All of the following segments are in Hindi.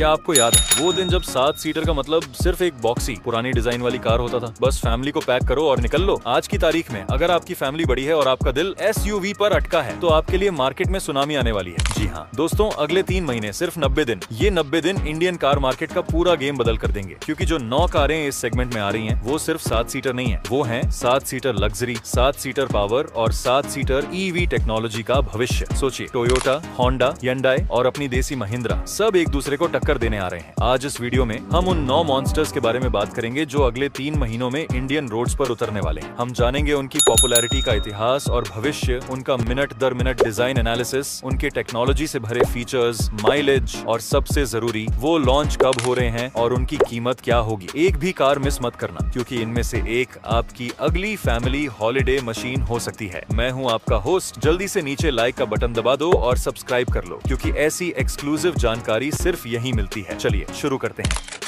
क्या आपको याद है वो दिन जब 7 सीटर का मतलब सिर्फ एक बॉक्सी पुरानी डिजाइन वाली कार होता था? बस फैमिली को पैक करो और निकल लो। आज की तारीख में अगर आपकी फैमिली बड़ी है और आपका दिल SUV पर अटका है तो आपके लिए मार्केट में सुनामी आने वाली है। जी हाँ दोस्तों, अगले 3 महीने सिर्फ 90 दिन, ये 90 दिन इंडियन कार मार्केट का पूरा गेम बदल कर देंगे, क्योंकि जो 9 कारें इस सेगमेंट में आ रही हैं वो सिर्फ 7 सीटर नहीं है, वो हैं 7 सीटर लग्जरी, 7 सीटर पावर और 7 सीटर EV टेक्नोलॉजी का भविष्य। सोचिए, टोयोटा, होंडा, Hyundai और अपनी देसी महिंद्रा सब एक दूसरे को टक्कर देने आ रहे हैं। आज इस वीडियो में हम उन 9 मॉन्स्टर्स के बारे में बात करेंगे जो अगले 3 महीनों में इंडियन रोड्स पर उतरने वाले हैं। हम जानेंगे उनकी पॉपुलैरिटी का इतिहास और भविष्य, उनका मिनट दर मिनट डिजाइन एनालिसिस, उनके टेक्नोलॉजी से भरे फीचर्स, माइलेज और सबसे जरूरी वो लॉन्च कब हो रहे हैं और उनकी कीमत क्या होगी। एक भी कार मिस मत करना, क्योंकि इनमें से एक आपकी अगली फैमिली हॉलिडे मशीन हो सकती है। मैं हूं आपका होस्ट। जल्दी से नीचे लाइक का बटन दबा दो और सब्सक्राइब कर लो, क्योंकि ऐसी एक्सक्लूसिव जानकारी सिर्फ यहीं मिलती है। चलिए शुरू करते हैं।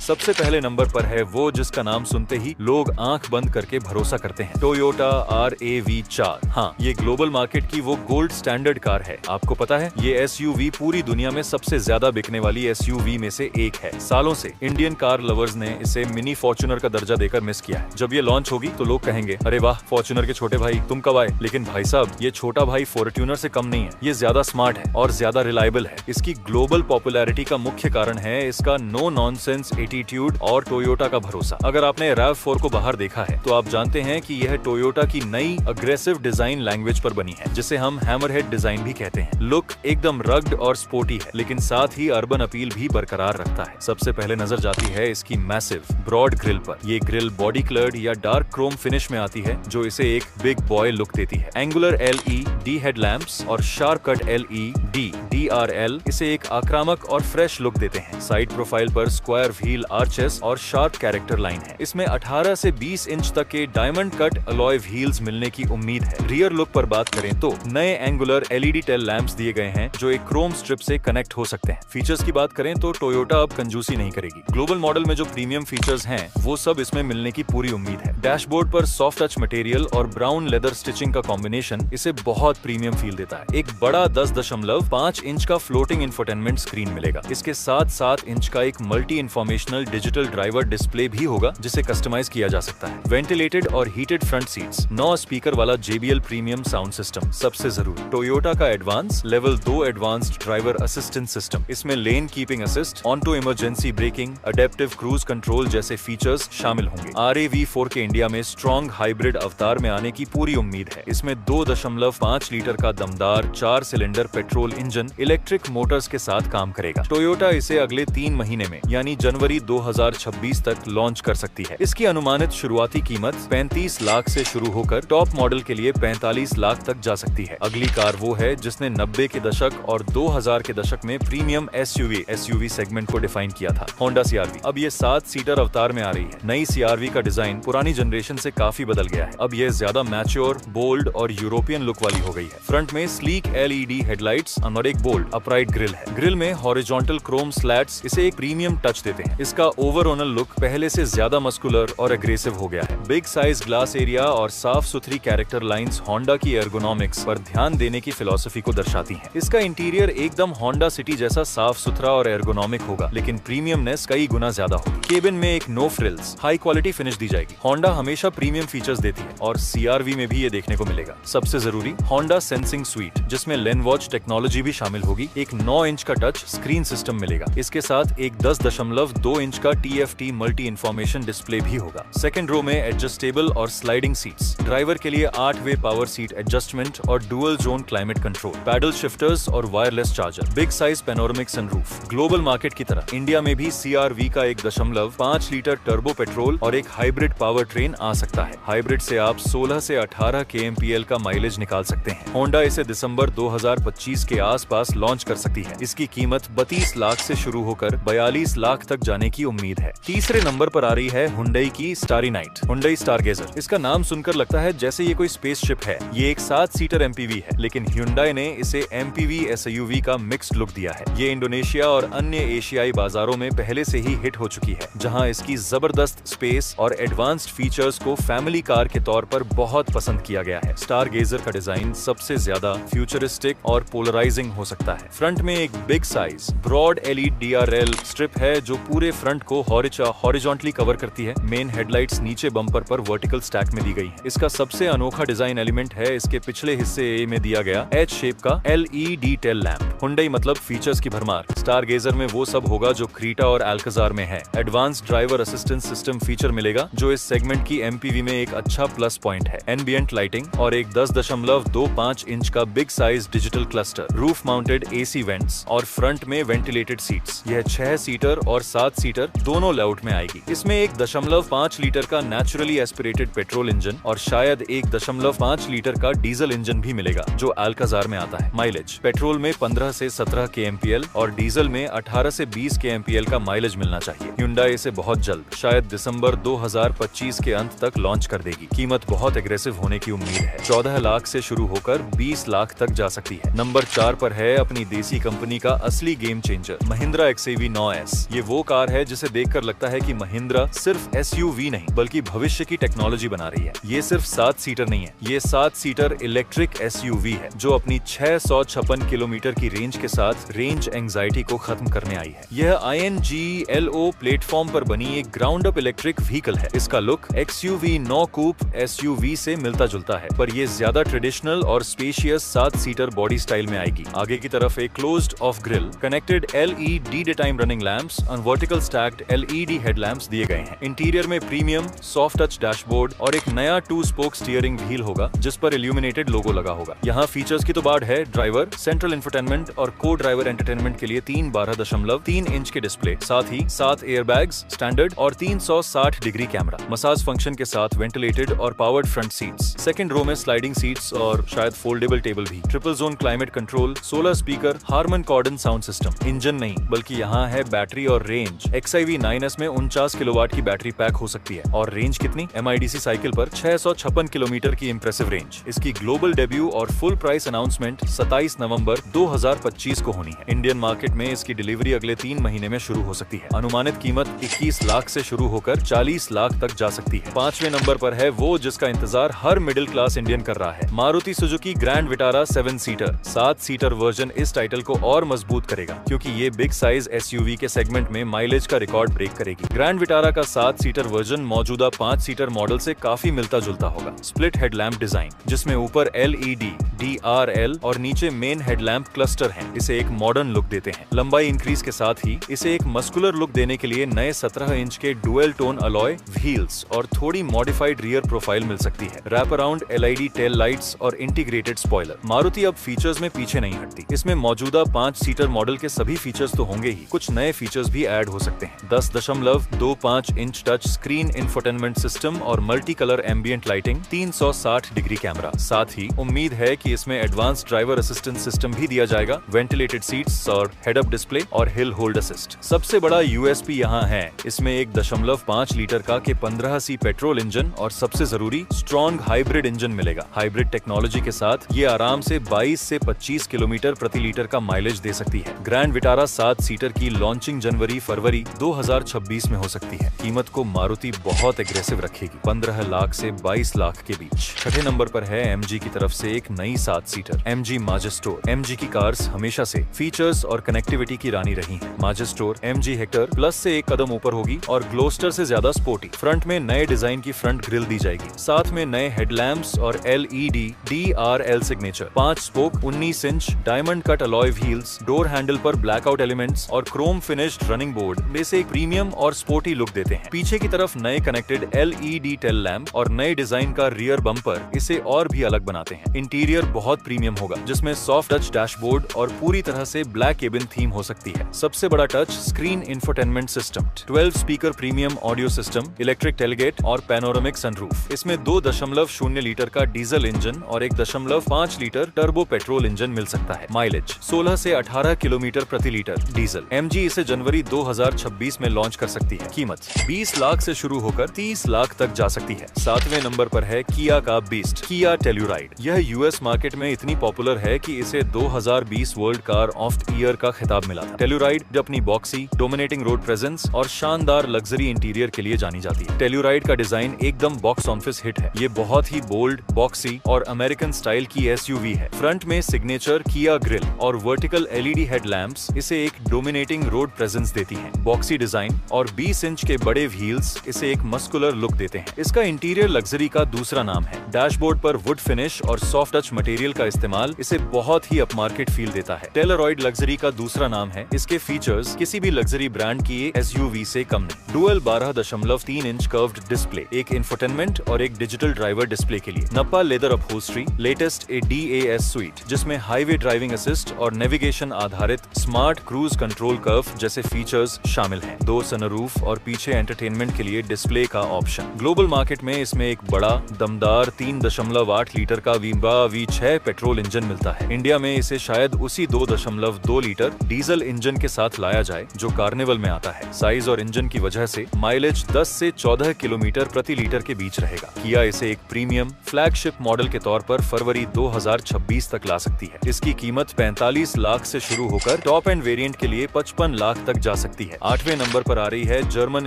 सबसे पहले नंबर पर है वो जिसका नाम सुनते ही लोग आंख बंद करके भरोसा करते हैं, टोयोटा RAV4। हाँ, ये ग्लोबल मार्केट की वो गोल्ड स्टैंडर्ड कार है। आपको पता है ये SUV पूरी दुनिया में सबसे ज्यादा बिकने वाली SUV में से एक है। सालों से इंडियन कार लवर्स ने इसे मिनी फॉर्च्यूनर का दर्जा देकर मिस किया है। जब ये लॉन्च होगी तो लोग कहेंगे, अरे वाह फॉर्च्यूनर के छोटे भाई तुम कब आए। लेकिन भाई साहब, ये छोटा भाई फॉर्च्यूनर से कम नहीं है, ये ज्यादा स्मार्ट है और ज्यादा रिलायबल है। इसकी ग्लोबल पॉपुलैरिटी का मुख्य कारण है इसका नो नॉनसेंस एटीट्यूड और टोयोटा का भरोसा। अगर आपने RAV4 को बाहर देखा है तो आप जानते हैं कि यह टोयोटा की नई अग्रेसिव डिजाइन लैंग्वेज पर बनी है, जिसे हम हैमरहेड डिजाइन भी कहते हैं। लुक एकदम रग्ड और स्पोर्टी है, लेकिन साथ ही अर्बन अपील भी बरकरार रखता है। सबसे पहले नजर जाती है इसकी मैसिव ब्रॉड ग्रिल पर। ये ग्रिल बॉडी कलर्ड या डार्क क्रोम फिनिश में आती है, जो इसे एक बिग बॉय लुक देती है। एंगुलर LED हेडलैम्प्स और शार्प कट LED DRL इसे एक आक्रामक और फ्रेश लुक देते हैं। साइड प्रोफाइल पर स्क्वायर व्हील आर्चेस और शार्प कैरेक्टर लाइन है। इसमें 18 से 20 इंच तक के डायमंड कट अलॉय व्हील्स मिलने की उम्मीद है। रियर लुक पर बात करें तो नए एंगुलर LED टेल लैंप्स दिए गए हैं, जो एक क्रोम स्ट्रिप से कनेक्ट हो सकते हैं। फीचर्स की बात करें तो टोयोटा अब कंजूसी नहीं करेगी। ग्लोबल मॉडल में जो प्रीमियम फीचर्स हैं वो सब इसमें मिलने की पूरी उम्मीद है। डैशबोर्ड पर सॉफ्ट टच मटेरियल और ब्राउन लेदर स्टिचिंग का कॉम्बिनेशन इसे बहुत प्रीमियम फील देता है। एक बड़ा 10.5 इंच का फ्लोटिंग इंफोटेनमेंट स्क्रीन मिलेगा। इसके साथ 7 इंच का एक multi informational digital driver display भी होगा, जिसे कस्टमाइज किया जा सकता है। वेंटिलेटेड और हीटेड फ्रंट सीट्स, 9 स्पीकर वाला JBL प्रीमियम साउंड सिस्टम, सबसे जरूरी टोयोटा का advance level 2 advanced driver assistant system. इसमें lane keeping assist, on to emergency braking, adaptive cruise control जैसे फीचर्स शामिल होंगे। RAV4 के इंडिया में स्ट्रॉन्ग हाइब्रिड अवतार में आने की पूरी उम्मीद है। इसमें 2.5 लीटर का दमदार 4 cylinder petrol engine electric Motors के साथ काम करेगा। टोयोटा इसे अगले 3 महीने में यानी जनवरी 2026 तक लॉन्च कर सकती है। इसकी अनुमानित शुरुआती कीमत 35 लाख से शुरू होकर टॉप मॉडल के लिए 45 लाख तक जा सकती है। अगली कार वो है जिसने 90 के दशक और 2000 के दशक में प्रीमियम SUV सेगमेंट को डिफाइन किया था, होंडा CR-V। अब ये 7 सीटर अवतार में आ रही है। नई CR-V का डिजाइन पुरानी जनरेशन से काफी बदल गया है। अब ये ज्यादा मैच्योर, बोल्ड और यूरोपियन लुक वाली हो गई है। फ्रंट में स्लीक LED हेडलाइट्स और एक बोल्ड अपराइट ग्रिल है। ग्रिल में हॉरिजॉन्टल क्रोम स्लैट्स इसे एक प्रीमियम टच देते हैं। इसका ओवरऑल लुक पहले से ज्यादा मस्कुलर और एग्रेसिव हो गया है। बिग साइज ग्लास एरिया और साफ सुथरी कैरेक्टर लाइंस होंडा की एर्गोनॉमिक्स पर ध्यान देने की फिलॉसफी को दर्शाती हैं। इसका इंटीरियर एकदम होंडा सिटी जैसा साफ सुथरा और एर्गोनॉमिक होगा, लेकिन प्रीमियमनेस कई गुना ज्यादा होगी। केबिन में एक no frills high quality finish दी जाएगी। होंडा हमेशा प्रीमियम फीचर्स देती है और CR-V में भी ये देखने को मिलेगा। सबसे जरूरी होंडा सेंसिंग स्वीट, जिसमें लेन वॉच टेक्नोलॉजी भी शामिल होगी। एक 9 इंच का टच स्क्रीन सिस्टम मिलेगा। इसके साथ एक 10.2 इंच का TFT मल्टी इंफॉर्मेशन डिस्प्ले भी होगा। सेकंड रो में एडजस्टेबल और स्लाइडिंग सीट्स, ड्राइवर के लिए 8-वे पावर सीट एडजस्टमेंट और dual zone climate control, paddle shifters और wireless charger, big size panoramic sunroof. Global market की तरह इंडिया में भी CR-V का 1.5 लीटर टर्बो पेट्रोल और एक हाइब्रिड पावर ट्रेन आ सकता है। हाइब्रिड से आप 16 से 18 kmpl का माइलेज निकाल सकते हैं। होंडा इसे दिसंबर 2025 के आसपास लॉन्च कर सकती है। इसकी कीमत 32 लाख से शुरू होकर 42 लाख तक जाने की उम्मीद है। तीसरे नंबर पर आ रही है हुंडई की स्टारी नाइट, हुंडई स्टारगेजर। इसका नाम सुनकर लगता है जैसे ये कोई स्पेसशिप है। ये एक 7 सीटर एमपीवी है, लेकिन Hyundai ने इसे एमपीवी एसयूवी का मिक्स्ड लुक दिया है। ये इंडोनेशिया और अन्य एशियाई बाजारों में पहले से ही हिट हो चुकी है, जहां इसकी जबरदस्त स्पेस और एडवांस्ड फीचर्स को फैमिली कार के तौर पर बहुत पसंद किया गया है। स्टारगेजर का डिजाइन सबसे ज्यादा फ्यूचरिस्टिक और पोलराइजिंग हो सकता है। फ्रंट में एक big size broad LED DRL strip है जो पूरे फ्रंट को हॉरिजॉन्टली कवर करती है। मेन हेडलाइट्स नीचे बम्पर पर वर्टिकल स्टैक में दी गई है। इसका सबसे अनोखा डिजाइन एलिमेंट है इसके पिछले हिस्से में दिया गया एच शेप का एलईडी टेल लैंप। हुंडई मतलब फीचर्स की भरमार। स्टारगेजर में वो सब होगा जो क्रीटा और अल्काजार में है। Advanced driver assistance system feature मिलेगा जो इस सेगमेंट की एमपीवी में एक अच्छा प्लस पॉइंट है। एम्बिएंट लाइटिंग और एक 10.25 इंच का big size digital cluster, roof mounted AC vents और फ्रंट में वेंटिलेटेड सीट्स। यह 6 सीटर और 7 सीटर दोनों लेआउट में आएगी। इसमें 1.5 लीटर का नेचुरली एस्पिरेटेड पेट्रोल इंजन और शायद 1.5 लीटर का डीजल इंजन भी मिलेगा जो अल्काजार में आता है। माइलेज पेट्रोल में 15 से 17 kmpl और डीजल में 18 से 20 kmpl का माइलेज मिलना चाहिए। Hyundai इसे बहुत जल्द, शायद दिसंबर 2025 के अंत तक लॉन्च कर देगी। कीमत बहुत एग्रेसिव होने की उम्मीद है, 14 लाख से शुरू होकर 20 लाख तक जा सकती है। नंबर 4 पर है अपनी देसी कंपनी का असली game changer, Mahindra XAV 9S। ये वो कार है जिसे देखकर लगता है कि महिंद्रा सिर्फ एसयूवी नहीं बल्कि भविष्य की टेक्नोलॉजी बना रही है। ये सिर्फ 7 सीटर नहीं है, ये 7 सीटर इलेक्ट्रिक एसयूवी है जो अपनी 656 किलोमीटर की रेंज के साथ रेंज एंजाइटी को खत्म करने आई है। यह INGLO प्लेटफॉर्म पर बनी एक ग्राउंड अप इलेक्ट्रिक व्हीकल है। इसका लुक XUV 9 कूप SUV से मिलता जुलता है, पर यह ज्यादा ट्रेडिशनल और स्पेशियस 7 सीटर बॉडी स्टाइल में आएगी। आगे की तरफ एक closed of grill, connected LED day time running lamps और वर्टिकल स्टैक्ड LED हेडलैम्प्स दिए गए हैं। इंटीरियर में प्रीमियम सॉफ्ट टच डैशबोर्ड और एक नया 2 स्पोक स्टीयरिंग व्हील होगा जिस पर इल्यूमिनेटेड लोगो लगा होगा। यहाँ फीचर्स की तो बाढ़ है। ड्राइवर, सेंट्रल इंफोटेनमेंट और को ड्राइवर एंटरटेनमेंट के लिए 12.3 इंच के डिस्प्ले, साथ ही 7 एयरबैग्स स्टैंडर्ड और 360 डिग्री कैमरा, मसाज फंक्शन के साथ वेंटिलेटेड और powered front seats, second row में स्लाइडिंग सीट्स और शायद फोल्डेबल टेबल भी, triple zone climate control, 16 speaker, Harman Kardon sound system. Engine नहीं बल्कि यहाँ है बैटरी और रेंज। XIV 9S में 49 किलोवाट की बैटरी पैक हो सकती है और रेंज कितनी? MIDC साइकिल पर 656 किलोमीटर की इंप्रेसिव रेंज। इसकी ग्लोबल डेब्यू और फुल प्राइस अनाउंसमेंट 27 नवंबर 2025 को होनी है। इंडियन मार्केट में इसकी डिलीवरी अगले 3 महीने में शुरू हो सकती है। अनुमानित कीमत 21 लाख से शुरू होकर 40 लाख तक जा सकती है। 5वें नंबर पर है वो जिसका इंतजार हर मिडिल क्लास इंडियन कर रहा है, Maruti Suzuki grand Vitara 7 seater. 7 seater version इस टाइटल को और मजबूत करेगा क्योंकि ये बिग साइज SUV के सेगमेंट में माइलेज का रिकॉर्ड ब्रेक करेगी। ग्रैंड विटारा का 7 सीटर वर्जन मौजूदा 5 सीटर मॉडल से काफी मिलता जुलता होगा। स्प्लिट हेडलैम्प डिजाइन जिसमें ऊपर LED DRL और नीचे मेन हेडलैम्प क्लस्टर हैं, इसे एक मॉडर्न लुक देते हैं। लंबाई इंक्रीज के साथ ही इसे एक मस्कुलर लुक देने के लिए नए 17 इंच के डुअल टोन अलॉय व्हील्स और थोड़ी मॉडिफाइड रियर प्रोफाइल मिल सकती है। Wrap around LED tail lights और इंटीग्रेटेड स्पॉइलर। मारुति अब फीचर्स में पीछे नहीं हटती। इसमें मौजूदा 5 सीटर मॉडल के सभी फीचर्स तो होंगे ही, कुछ नए फीचर्स भी ऐड हो सकते हैं। 10.25 inch touch screen infotainment system और multi colour ambient lighting, 360 degree camera. साथ ही उम्मीद है कि इसमें एडवांस ड्राइवर असिस्टेंस सिस्टम भी दिया जाएगा, वेंटिलेटेड सीट्स और हेड अप डिस्प्ले और हिल होल्ड असिस्ट। सबसे बड़ा USP यहाँ है इसमें 1.5 लीटर का के 15C पेट्रोल इंजन और सबसे जरूरी स्ट्रॉन्ग हाइब्रिड इंजन मिलेगा। हाइब्रिड टेक्नोलॉजी के साथ ये आराम से 22 से 25 किलोमीटर प्रति लीटर का माइलेज दे सकती है। ग्रैंड विटारा 7 सीटर की लॉन्चिंग जनवरी-फरवरी 2026 में हो सकती है। कीमत को मारुति बहुत एग्रेसिव रखेगी, 15 लाख से 22 लाख के बीच। 6ठे नंबर पर है MG की तरफ से एक नई 7 सीटर MG माजेस्टोर। MG की कार्स हमेशा से फीचर्स और कनेक्टिविटी की रानी रही हैं। माजेस्टोर MG हेक्टर प्लस से एक कदम ऊपर होगी और ग्लोस्टर से ज्यादा स्पोर्टी। फ्रंट में नए डिजाइन की फ्रंट ग्रिल दी जाएगी, साथ में नए हेडलैम्प्स और LED DRL signature, 5 spoke 19 inch diamond cut alloy wheels, door handle पर ब्लैकआउट एलिमेंट्स और क्रोम फिनिश्ड रनिंग बोर्ड में से एक प्रीमियम और स्पोर्टी लुक देते हैं। पीछे की तरफ नए कनेक्टेड LED टेल लैंप और नए डिजाइन का रियर बम्पर इसे और भी अलग बनाते हैं। इंटीरियर बहुत प्रीमियम होगा जिसमें सॉफ्ट टच डैशबोर्ड और पूरी तरह से ब्लैक केबिन थीम हो सकती है। सबसे बड़ा touch screen infotainment system, 12 speaker premium audio system, electric tailgate और पैनोरामिक सनरूफ। इसमें 2.0 लीटर का डीजल इंजन और 1.5 लीटर टर्बो पेट्रोल इंजन मिल सकता है। माइलेज 16 से 18 किलोमीटर प्रति लीटर डीजल। MG इसे जनवरी 2026 2026 में लॉन्च कर सकती है। कीमत 20 लाख से शुरू होकर 30 लाख तक जा सकती है। 7वें नंबर पर है किया का बीस्ट, किया टेल्यूराइड। यह यूएस मार्केट में इतनी पॉपुलर है कि इसे 2020 world car of the year का खिताब मिला था। टेल्यूराइड अपनी बॉक्सी, डोमिनेटिंग रोड प्रेजेंस और शानदार लग्जरी इंटीरियर के लिए जानी जाती है। टेल्यूराइड का डिजाइन एकदम बॉक्स ऑफिस हिट है। ये बहुत ही बोल्ड, बॉक्सी और अमेरिकन स्टाइल की एसयूवी है। फ्रंट में सिग्नेचर किया ग्रिल और वर्टिकल एलईडी हेडलैम्प्स इसे एक डोमिनेटिंग रोड प्रेजेंस देती हैं। बॉक्सी डिजाइन और 20 इंच के बड़े व्हील्स इसे एक मस्कुलर लुक देते हैं। इसका इंटीरियर लग्जरी का दूसरा नाम है। डैशबोर्ड पर वुड फिनिश और सॉफ्ट टच मटेरियल का इस्तेमाल इसे बहुत ही अपमार्केट फील देता है। टेलरॉइड लग्जरी का दूसरा नाम है। इसके फीचर्स किसी भी लग्जरी ब्रांड की एसयूवी से कम नहीं। डुअल 12.3 इंच कर्व्ड डिस्प्ले, एक इंफोटेनमेंट और एक डिजिटल ड्राइवर डिस्प्ले के लिए। Nappa leather upholstery, latest DAS suite जिसमें हाईवे ड्राइविंग असिस्ट और नेविगेशन आधारित स्मार्ट क्रूज कंट्रोल कर्व जैसे फीचर्स शामिल हैं। 2 सनरूफ और पीछे एंटरटेनमेंट के लिए डिस्प्ले का ऑप्शन। ग्लोबल मार्केट में इसमें एक बड़ा दमदार 3.8 लीटर का वीम्बा V6 पेट्रोल इंजन मिलता है। इंडिया में इसे शायद उसी 2.2 लीटर डीजल इंजन के साथ लाया जाए जो कार्निवल में आता है। साइज और इंजन की वजह से माइलेज 10 से 14 किलोमीटर प्रति लीटर के बीच रहेगा। किया इसे एक प्रीमियम फ्लैगशिप मॉडल के तौर पर फरवरी 2026 तक ला सकती है। इसकी कीमत 45 लाख से शुरू होकर टॉप एंड वेरिएंट के लिए 55 लाख तक जा सकती है। 8वें नंबर पर आ रही है जर्मन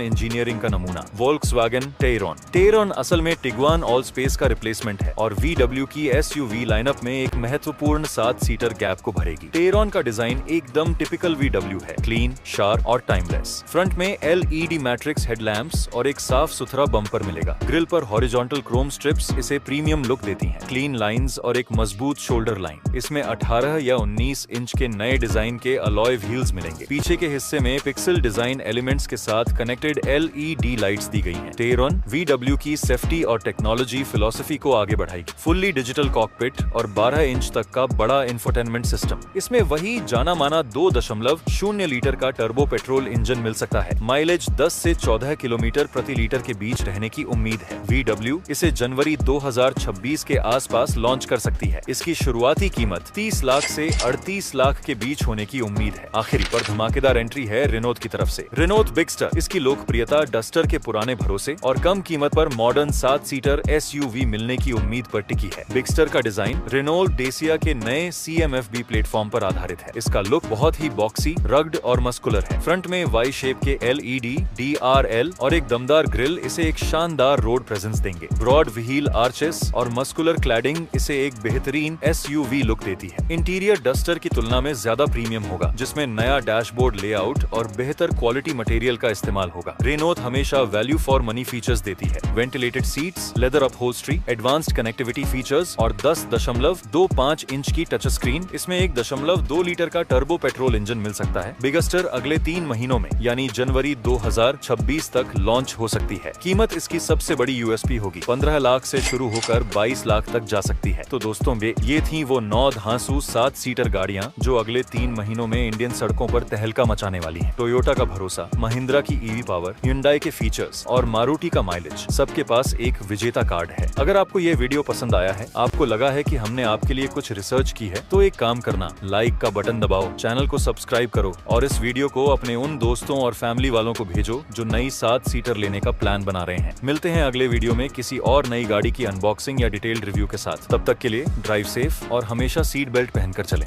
इंजीनियरिंग का नमूना, वोल्क्सवैगन टेयरॉन। टेयरॉन असल में टिगुआन ऑल स्पेस का रिप्लेसमेंट है और VW की एसयूवी लाइनअप में एक महत्वपूर्ण 7 सीटर गैप को भरेगी। टेयरॉन का डिजाइन एकदम टिपिकल VW है, क्लीन, शार्प और टाइमलेस। फ्रंट में LED मैट्रिक्स हेडलैम्प्स और एक साफ सुथरा बम्पर मिलेगा। ग्रिल पर हॉरिजॉन्टल क्रोम स्ट्रिप्स इसे प्रीमियम लुक देती हैं। क्लीन लाइंस और एक मजबूत शोल्डर लाइन। इसमें 18 या 19 इंच के नए डिजाइन के अलॉय व्हील्स मिलेंगे। पीछे के हिस्से में पिक्सल डिजाइन एलिमेंट्स के साथ कनेक्टेड LED लाइट्स दी गई हैं। टेयरॉन VW की सेफ्टी और टेक्नोलॉजी फिलॉसफी को आगे बढ़ाएगी। फुल्ली डिजिटल कॉकपिट और 12 इंच तक का बड़ा इंफोटेनमेंट सिस्टम। इसमें वही जाना माना 2.0 लीटर का टर्बो पेट्रोल इंजन मिल सकता है। माइलेज 10 से 14 किलोमीटर प्रति लीटर के बीच रहने की उम्मीद है। VW इसे जनवरी 2026 के आसपास लॉन्च कर सकती है। इसकी शुरुआती कीमत 30 लाख से 38 लाख के बीच होने की उम्मीद है। आखिरी पर धमाकेदार एंट्री है रेनॉल्ट की तरफ से। रेनॉल्ट बिगस्टर। इसकी लोकप्रियता डस्टर के पुराने भरोसे और कम कीमत पर मॉडर्न 7 सीटर एसयूवी मिलने की उम्मीद पर टिकी है। बिगस्टर का डिजाइन रेनॉल्ट डेसिया के नए CMFB प्लेटफॉर्म पर आधारित है। इसका लुक बहुत ही बॉक्सी, रग्ड और मस्कुलर है। फ्रंट में वाई शेप के LED, DRL और एक दमदार ग्रिल इसे एक शानदार रोड प्रेजेंस देंगे। ब्रॉड व्हील आर्चेस और मस्कुलर क्लैडिंग इसे एक बेहतरीन SUV लुक देती है। इंटीरियर डस्टर की तुलना में ज्यादा प्रीमियम होगा, जिसमें नया डैशबोर्ड लेआउट और बेहतर क्वालिटी मटेरियल का इस्तेमाल होगा। रेनॉल्ट हमेशा वैल्यू फॉर मनी फीचर्स देती है। Ventilated seats, leather upholstery, advanced connectivity features और 10.25 इंच की टच स्क्रीन। इसमें 1.2 लीटर का टर्बो पेट्रोल इंजन मिल सकता है। बिगस्टर अगले 3 महीनों में यानी जनवरी 2026 तक लॉन्च हो सकती है। कीमत इसकी सबसे बड़ी USP होगी। 15 लाख से शुरू होकर 22 लाख तक जा सकती है। तो दोस्तों ये थी वो 9 धांसू 7 सीटर गाड़ियां जो अगले 3 महीनों में इंडियन सड़कों पर तहलका मचाने वाली हैं। टोयोटा का भरोसा, महिंद्रा की EV पावर, Hyundai के फीचर्स और मारुति का माइलेज, सबके पास एक विजेता कार्ड है। अगर आपको ये वीडियो पसंद आया है, आपको लगा है कि हमने आपके लिए कुछ रिसर्च की है, तो एक काम करना, लाइक का बटन दबाओ, चैनल को सब्सक्राइब करो और इस वीडियो को अपने उन दोस्तों और फैमिली वालों को भेजो जो नई 7 सीटर लेने का प्लान बना रहे हैं। मिलते हैं अगले वीडियो में किसी और नई गाड़ी की अनबॉक्सिंग या डिटेल्ड रिव्यू के साथ। तब तक के लिए ड्राइव सेफ और हमेशा सीट बेल्ट पहनकर चलें।